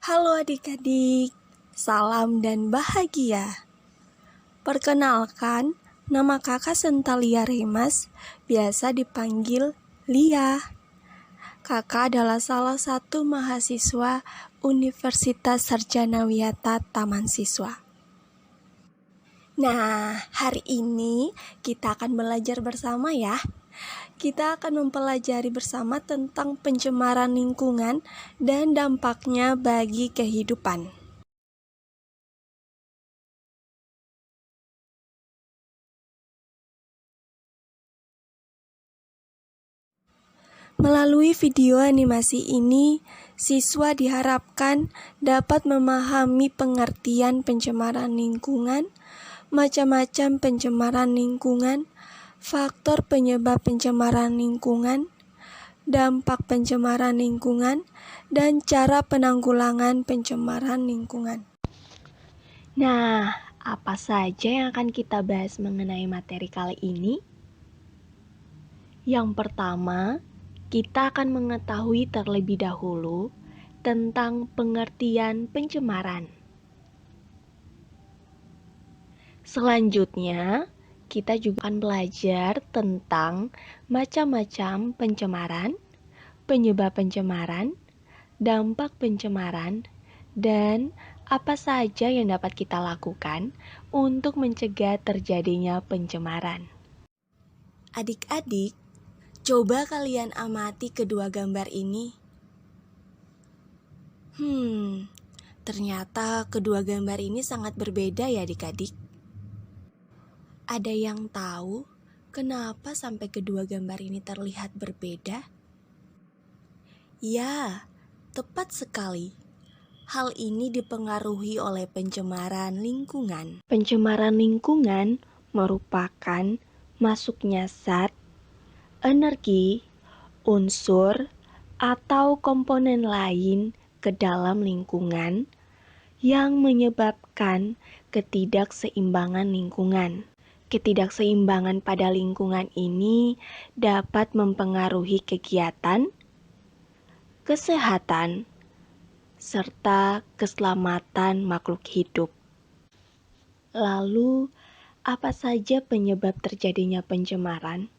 Halo adik-adik, salam dan bahagia. Perkenalkan, nama kakak Sentalia Remas, biasa dipanggil Lia. Kakak adalah salah satu mahasiswa Universitas Sarjana Wiyata Taman Siswa. Nah, hari ini kita akan belajar bersama ya. Kita akan mempelajari bersama tentang pencemaran lingkungan dan dampaknya bagi kehidupan. Melalui video animasi ini, siswa diharapkan dapat memahami pengertian pencemaran lingkungan, macam-macam pencemaran lingkungan, faktor penyebab pencemaran lingkungan, dampak pencemaran lingkungan, dan cara penanggulangan pencemaran lingkungan. Nah, apa saja yang akan kita bahas mengenai materi kali ini? Yang pertama, kita akan mengetahui terlebih dahulu tentang pengertian pencemaran. Selanjutnya, kita juga akan belajar tentang macam-macam pencemaran, penyebab pencemaran, dampak pencemaran, dan apa saja yang dapat kita lakukan untuk mencegah terjadinya pencemaran. Adik-adik, coba kalian amati kedua gambar ini. Ternyata kedua gambar ini sangat berbeda ya adik-adik. Ada yang tahu kenapa sampai kedua gambar ini terlihat berbeda? Ya, tepat sekali. Hal ini dipengaruhi oleh pencemaran lingkungan. Pencemaran lingkungan merupakan masuknya zat, energi, unsur, atau komponen lain ke dalam lingkungan yang menyebabkan ketidakseimbangan lingkungan. Ketidakseimbangan pada lingkungan ini dapat mempengaruhi kegiatan, kesehatan, serta keselamatan makhluk hidup. Lalu, apa saja penyebab terjadinya pencemaran?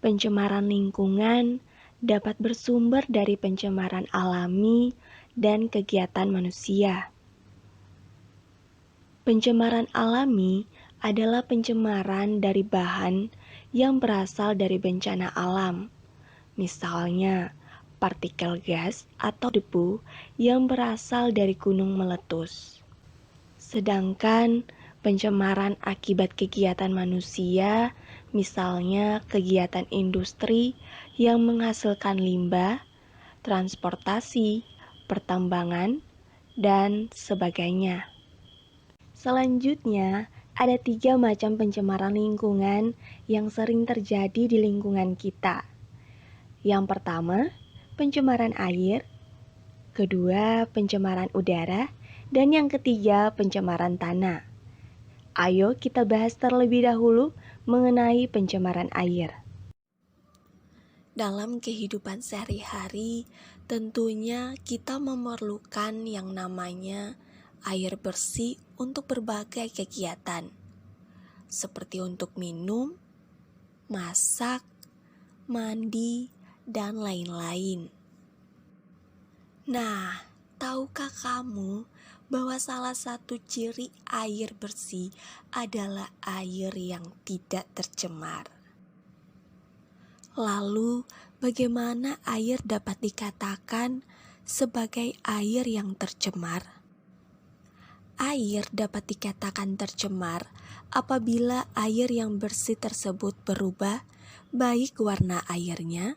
Pencemaran lingkungan dapat bersumber dari pencemaran alami dan kegiatan manusia. Pencemaran alami adalah pencemaran dari bahan yang berasal dari bencana alam, misalnya partikel gas atau debu yang berasal dari gunung meletus. Sedangkan pencemaran akibat kegiatan manusia, misalnya kegiatan industri yang menghasilkan limbah, transportasi, pertambangan, dan sebagainya. Selanjutnya, ada 3 macam pencemaran lingkungan yang sering terjadi di lingkungan kita. Yang pertama, pencemaran air, kedua, pencemaran udara, dan yang ketiga, pencemaran tanah. Ayo kita bahas terlebih dahulu mengenai pencemaran air. Dalam kehidupan sehari-hari, tentunya kita memerlukan yang namanya air bersih untuk berbagai kegiatan, seperti untuk minum, masak, mandi, dan lain-lain. Nah, tahukah kamu bahwa salah satu ciri air bersih adalah air yang tidak tercemar? Lalu, bagaimana air dapat dikatakan sebagai air yang tercemar? Air dapat dikatakan tercemar apabila air yang bersih tersebut berubah, baik warna airnya,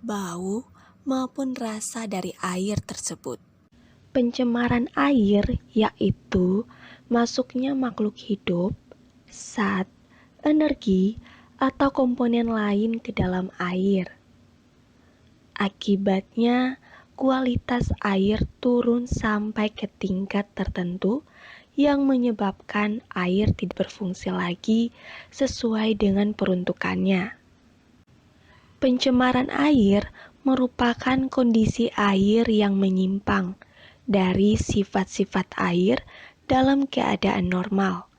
bau, maupun rasa dari air tersebut. Pencemaran air yaitu masuknya makhluk hidup, zat, energi, atau komponen lain ke dalam air. Akibatnya, kualitas air turun sampai ke tingkat tertentu yang menyebabkan air tidak berfungsi lagi sesuai dengan peruntukannya. Pencemaran air merupakan kondisi air yang menyimpang dari sifat-sifat air dalam keadaan normal.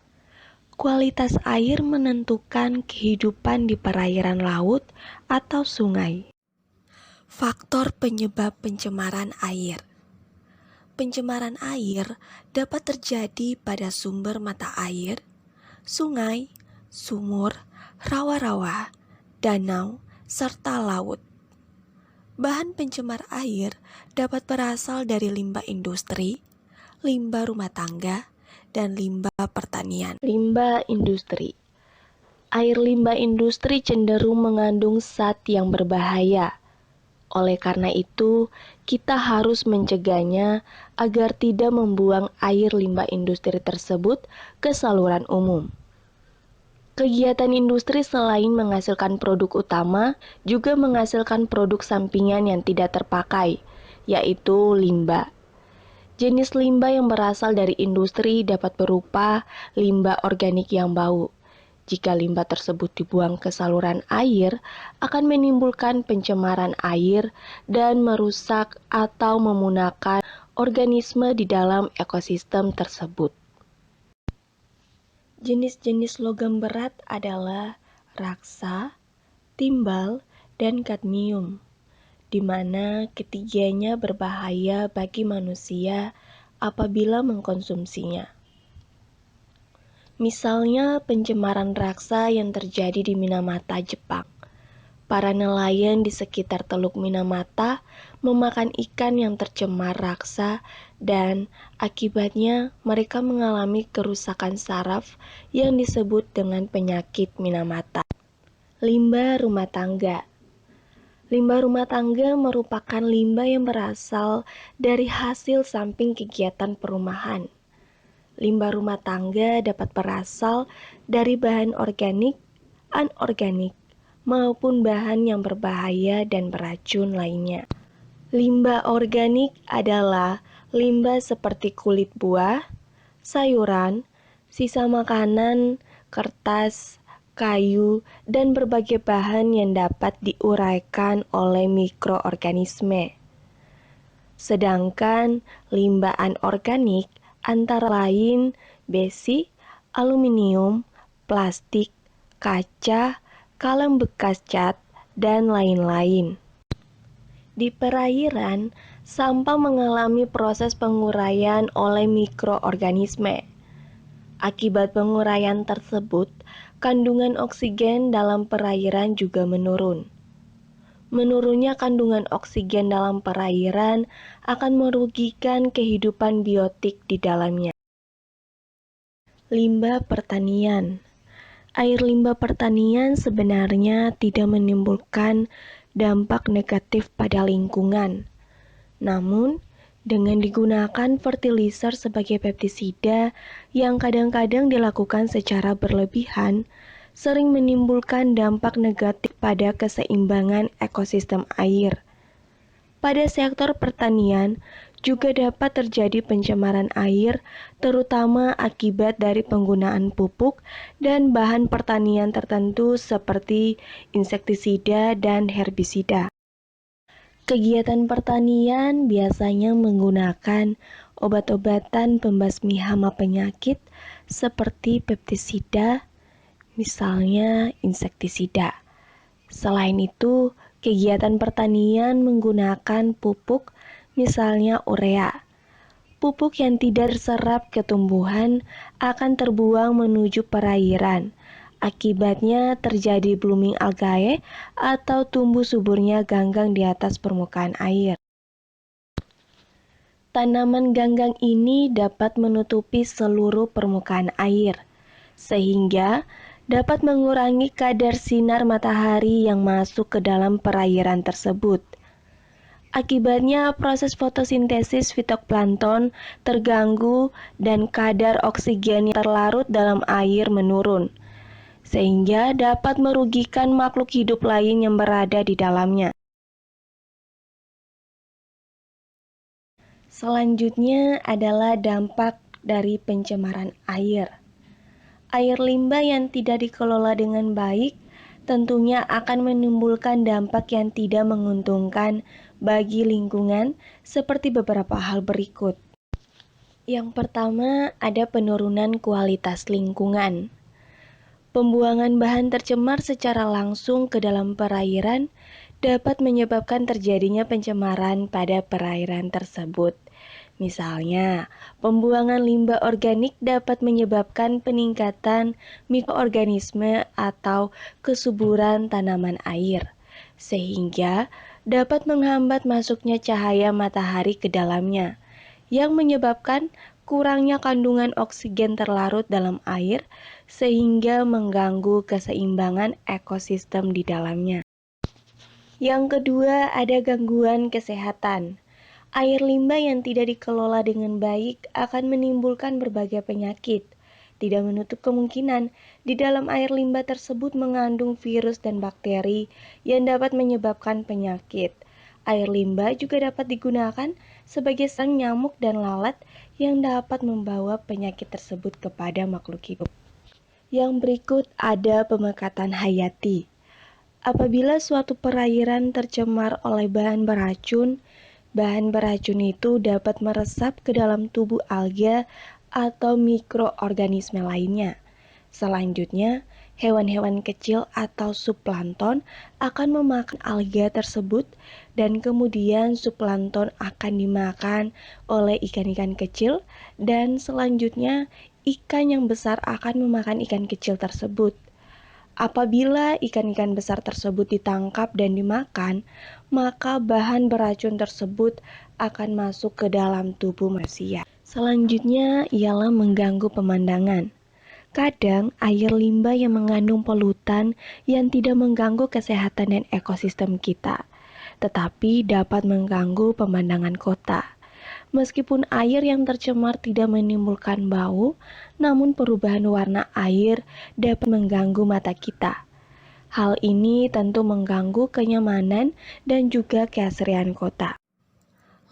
Kualitas air menentukan kehidupan di perairan laut atau sungai. Faktor penyebab pencemaran air. Pencemaran air dapat terjadi pada sumber mata air, sungai, sumur, rawa-rawa, danau, serta laut. Bahan pencemar air dapat berasal dari limbah industri, limbah rumah tangga, dan limbah pertanian. Limbah industri. Air limbah industri cenderung mengandung zat yang berbahaya. Oleh karena itu, kita harus mencegahnya agar tidak membuang air limbah industri tersebut ke saluran umum. Kegiatan industri selain menghasilkan produk utama, juga menghasilkan produk sampingan yang tidak terpakai, yaitu limbah. Jenis limbah yang berasal dari industri dapat berupa limbah organik yang bau. Jika limbah tersebut dibuang ke saluran air, akan menimbulkan pencemaran air dan merusak atau memunahkan organisme di dalam ekosistem tersebut. Jenis-jenis logam berat adalah raksa, timbal, dan kadmium, di mana ketiganya berbahaya bagi manusia apabila mengkonsumsinya. Misalnya pencemaran raksa yang terjadi di Minamata, Jepang. Para nelayan di sekitar Teluk Minamata memakan ikan yang tercemar raksa dan akibatnya mereka mengalami kerusakan saraf yang disebut dengan penyakit Minamata. Limbah rumah tangga. Limbah rumah tangga merupakan limbah yang berasal dari hasil samping kegiatan perumahan. Limbah rumah tangga dapat berasal dari bahan organik, anorganik, maupun bahan yang berbahaya dan beracun lainnya. Limbah organik adalah limbah seperti kulit buah, sayuran, sisa makanan, kertas, kayu, dan berbagai bahan yang dapat diuraikan oleh mikroorganisme. Sedangkan limbah anorganik antara lain besi, aluminium, plastik, kaca, kaleng bekas cat, dan lain-lain. Di perairan, sampah mengalami proses penguraian oleh mikroorganisme. Akibat penguraian tersebut, kandungan oksigen dalam perairan juga menurun. Menurunnya kandungan oksigen dalam perairan akan merugikan kehidupan biotik di dalamnya. Limbah pertanian. Air limbah pertanian sebenarnya tidak menimbulkan dampak negatif pada lingkungan. Namun, dengan digunakan fertilizer sebagai pestisida yang kadang-kadang dilakukan secara berlebihan, sering menimbulkan dampak negatif pada keseimbangan ekosistem air. Pada sektor pertanian, juga dapat terjadi pencemaran air, terutama akibat dari penggunaan pupuk dan bahan pertanian tertentu seperti insektisida dan herbisida. Kegiatan pertanian biasanya menggunakan obat-obatan pembasmi hama penyakit seperti pestisida, misalnya insektisida. Selain itu, kegiatan pertanian menggunakan pupuk, misalnya urea. Pupuk yang tidak terserap ke tumbuhan akan terbuang menuju perairan. Akibatnya terjadi blooming algae atau tumbuh suburnya ganggang di atas permukaan air. Tanaman ganggang ini dapat menutupi seluruh permukaan air, sehingga dapat mengurangi kadar sinar matahari yang masuk ke dalam perairan tersebut. Akibatnya proses fotosintesis fitoplankton terganggu dan kadar oksigen yang terlarut dalam air menurun, sehingga dapat merugikan makhluk hidup lain yang berada di dalamnya. Selanjutnya adalah dampak dari pencemaran air. Air limbah yang tidak dikelola dengan baik tentunya akan menimbulkan dampak yang tidak menguntungkan bagi lingkungan seperti beberapa hal berikut. Yang pertama, ada penurunan kualitas lingkungan. Pembuangan bahan tercemar secara langsung ke dalam perairan dapat menyebabkan terjadinya pencemaran pada perairan tersebut. Misalnya, pembuangan limbah organik dapat menyebabkan peningkatan mikroorganisme atau kesuburan tanaman air, sehingga dapat menghambat masuknya cahaya matahari ke dalamnya, yang menyebabkan kurangnya kandungan oksigen terlarut dalam air, sehingga mengganggu keseimbangan ekosistem di dalamnya. Yang kedua, ada gangguan kesehatan. Air limbah yang tidak dikelola dengan baik akan menimbulkan berbagai penyakit. Tidak menutup kemungkinan di dalam air limbah tersebut mengandung virus dan bakteri yang dapat menyebabkan penyakit. Air limbah juga dapat digunakan sebagai sarang nyamuk dan lalat yang dapat membawa penyakit tersebut kepada makhluk hidup. Yang berikut ada pemekatan hayati. Apabila suatu perairan tercemar oleh bahan beracun itu dapat meresap ke dalam tubuh alga atau mikroorganisme lainnya. Selanjutnya, hewan-hewan kecil atau zooplankton akan memakan alga tersebut dan kemudian zooplankton akan dimakan oleh ikan-ikan kecil dan selanjutnya ikan yang besar akan memakan ikan kecil tersebut. Apabila ikan-ikan besar tersebut ditangkap dan dimakan, maka bahan beracun tersebut akan masuk ke dalam tubuh manusia. Selanjutnya ialah mengganggu pemandangan. Kadang air limbah yang mengandung polutan yang tidak mengganggu kesehatan dan ekosistem kita, tetapi dapat mengganggu pemandangan kota. Meskipun air yang tercemar tidak menimbulkan bau, namun perubahan warna air dapat mengganggu mata kita. Hal ini tentu mengganggu kenyamanan dan juga keasrian kota.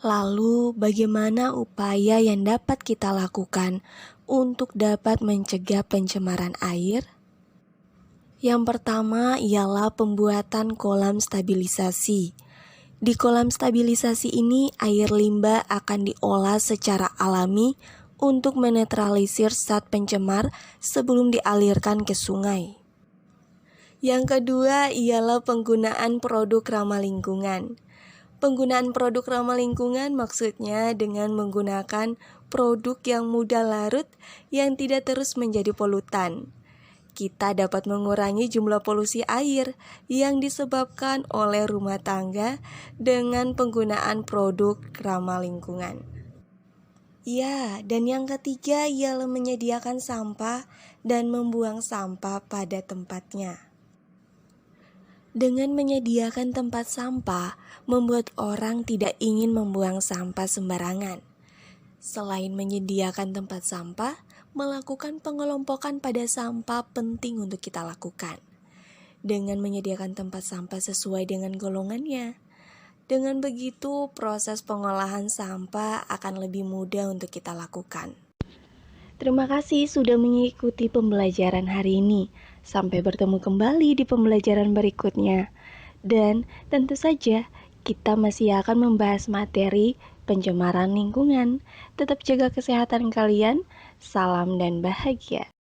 Lalu, bagaimana upaya yang dapat kita lakukan untuk dapat mencegah pencemaran air? Yang pertama ialah pembuatan kolam stabilisasi. Di kolam stabilisasi ini, air limbah akan diolah secara alami untuk menetralisir zat pencemar sebelum dialirkan ke sungai. Yang kedua ialah penggunaan produk ramah lingkungan. Penggunaan produk ramah lingkungan maksudnya dengan menggunakan produk yang mudah larut yang tidak terus menjadi polutan. Kita dapat mengurangi jumlah polusi air yang disebabkan oleh rumah tangga dengan penggunaan produk ramah lingkungan. Ya, dan yang ketiga ialah menyediakan sampah dan membuang sampah pada tempatnya. Dengan menyediakan tempat sampah, membuat orang tidak ingin membuang sampah sembarangan. Selain menyediakan tempat sampah, melakukan pengelompokan pada sampah penting untuk kita lakukan. Dengan menyediakan tempat sampah sesuai dengan golongannya. Dengan begitu, proses pengolahan sampah akan lebih mudah untuk kita lakukan. Terima kasih sudah mengikuti pembelajaran hari ini. Sampai bertemu kembali di pembelajaran berikutnya. Dan tentu saja kita masih akan membahas materi pencemaran lingkungan. Tetap jaga kesehatan kalian. Salam dan bahagia.